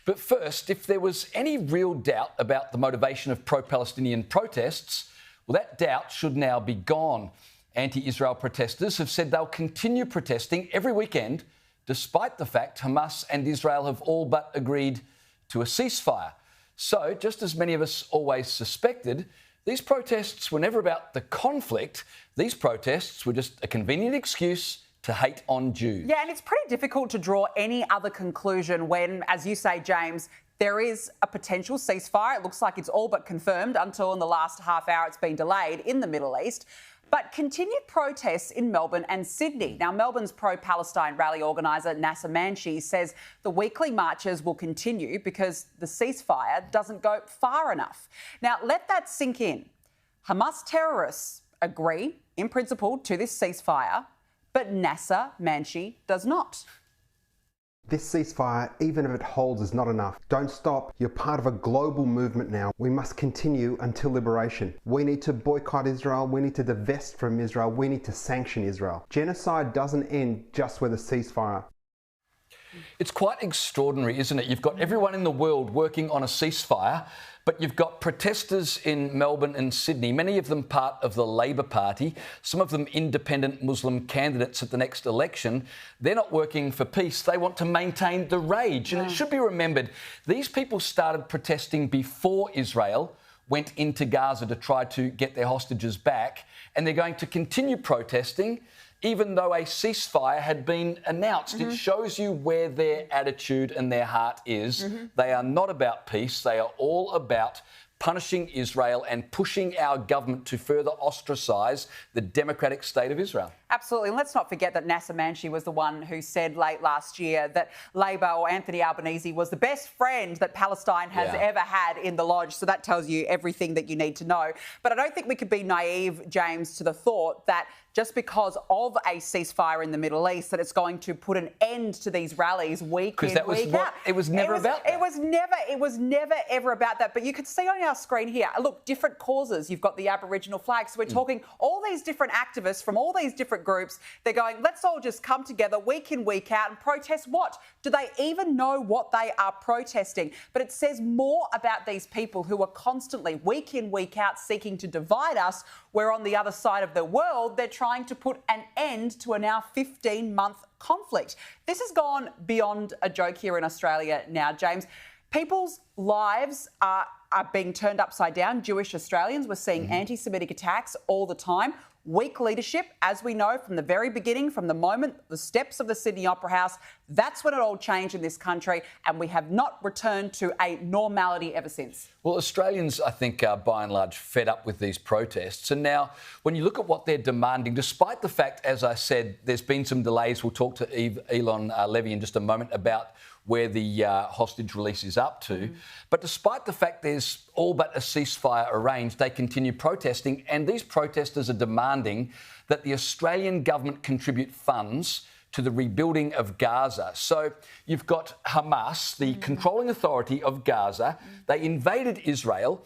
But first, if there was any real doubt about the motivation of pro-Palestinian protests, well, that doubt should now be gone. Anti-Israel protesters have said they'll continue protesting every weekend, despite the fact Hamas and Israel have all but agreed to a ceasefire. So, just as many of us always suspected, these protests were never about the conflict. These protests were just a convenient excuse to hate on Jews. Yeah, and it's pretty difficult to draw any other conclusion when, as you say, James, there is a potential ceasefire. It looks like it's all but confirmed until in the last half hour it's been delayed in the Middle East. But continued protests in Melbourne and Sydney. Now, Melbourne's pro-Palestine rally organiser Nasser Manshi says the weekly marches will continue because the ceasefire doesn't go far enough. Now, let that sink in. Hamas terrorists agree, in principle, to this ceasefire, but Nasser Manshi does not. This ceasefire, even if it holds, is not enough. Don't stop. You're part of a global movement now. We must continue until liberation. We need to boycott Israel. We need to divest from Israel. We need to sanction Israel. Genocide doesn't end just with a ceasefire. It's quite extraordinary, isn't it? You've got everyone in the world working on a ceasefire, but you've got protesters in Melbourne and Sydney, many of them part of the Labor Party, some of them independent Muslim candidates at the next election. They're not working for peace. They want to maintain the rage. And it should be remembered, these people started protesting before Israel went into Gaza to try to get their hostages back, and they're going to continue protesting even though a ceasefire had been announced. It shows you where their attitude and their heart is. They are not about peace. They are all about punishing Israel and pushing our government to further ostracise the democratic state of Israel. Absolutely. And let's not forget that Nasser Manshi was the one who said late last year that Labor or Anthony Albanese was the best friend that Palestine has ever had in the Lodge. So that tells you everything that you need to know. But I don't think we could be naive, James, to the thought that just because of a ceasefire in the Middle East that it's going to put an end to these rallies week in, week out. It was never about that. It was never, ever about that. But you can see on our screen here, look, different causes. You've got the Aboriginal flag. So we're talking all these different activists from all these different groups. They're going, let's all just come together week in, week out and protest what? Do they even know what they are protesting? But it says more about these people who are constantly, week in, week out, seeking to divide us, where on the other side of the world, they're trying to put an end to a now 15-month conflict. This has gone beyond a joke here in Australia now, James. People's lives are being turned upside down. Jewish Australians, we're seeing anti-Semitic attacks all the time. Weak leadership, as we know from the very beginning, from the moment the steps of the Sydney Opera House, that's when it all changed in this country, and we have not returned to a normality ever since. Well, Australians, I think, are by and large fed up with these protests. And now, when you look at what they're demanding, despite the fact, as I said, there's been some delays, we'll talk to Elon Levy in just a moment about where the hostage release is up to. But despite the fact there's all but a ceasefire arranged, they continue protesting, and these protesters are demanding that the Australian government contribute funds to the rebuilding of Gaza. So you've got Hamas, the controlling authority of Gaza. They invaded Israel,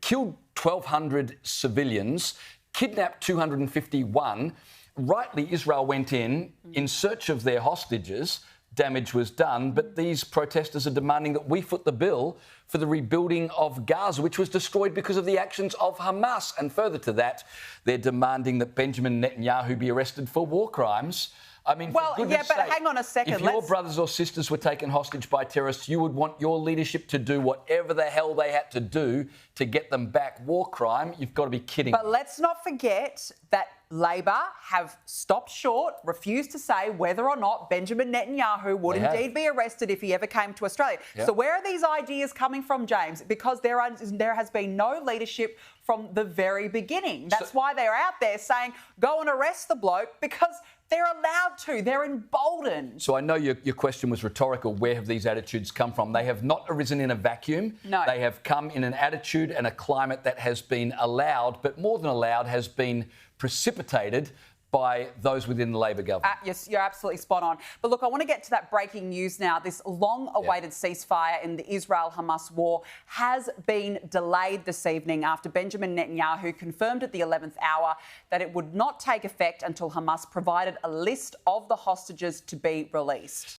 killed 1,200 civilians, kidnapped 251. Rightly, Israel went in search of their hostages. Damage was done, but these protesters are demanding that we foot the bill for the rebuilding of Gaza, which was destroyed because of the actions of Hamas. And further to that, they're demanding that Benjamin Netanyahu be arrested for war crimes. I mean, well, for goodness but sake, hang on a second. If your brothers or sisters were taken hostage by terrorists, you would want your leadership to do whatever the hell they had to do to get them back. War crime, you've got to be kidding. But let's not forget that Labor have stopped short, refused to say whether or not Benjamin Netanyahu would indeed be arrested if he ever came to Australia. So where are these ideas coming from, James? Because there has been no leadership from the very beginning. That's why they're out there saying, go and arrest the bloke, because they're allowed to. They're emboldened. So I know your question was rhetorical. Where have these attitudes come from? They have not arisen in a vacuum. No. They have come in an attitude and a climate that has been allowed, but more than allowed, has been precipitated by those within the Labor government. Yes, you're absolutely spot on. But look, I want to get to that breaking news now. This long-awaited ceasefire in the Israel-Hamas war has been delayed this evening after Benjamin Netanyahu confirmed at the 11th hour that it would not take effect until Hamas provided a list of the hostages to be released.